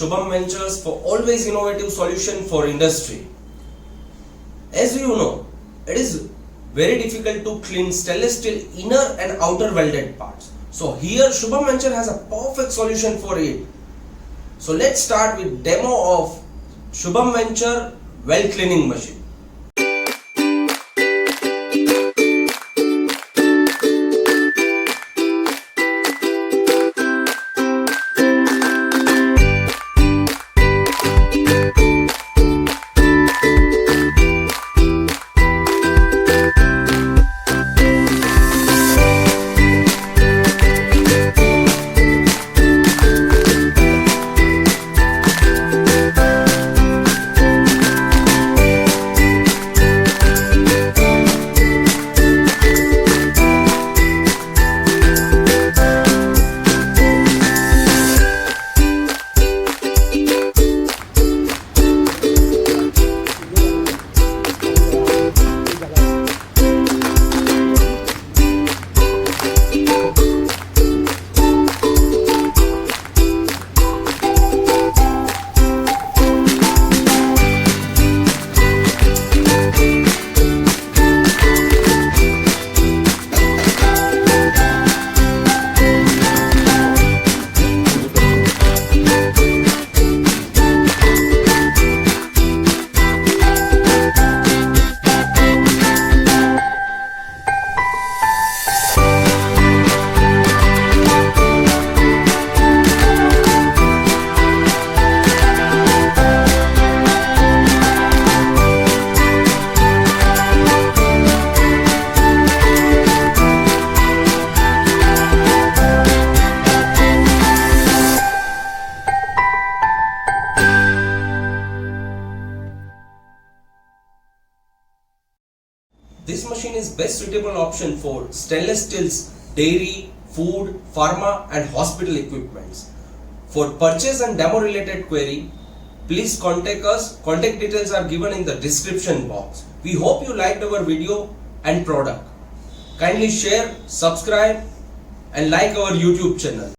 Shubham Ventures for always innovative solution for industry. As you know, it is very difficult to clean stainless steel inner and outer welded parts. So here Shubham Venture has a perfect solution for it. So let's start with demo of Shubham Venture Weld Cleaning Machine. This machine is best suitable option for stainless steels, dairy, food, pharma and hospital equipments. For purchase and demo related query, please contact us. Contact details are given in the description box. We hope you liked our video and product. Kindly share, subscribe and like our YouTube channel.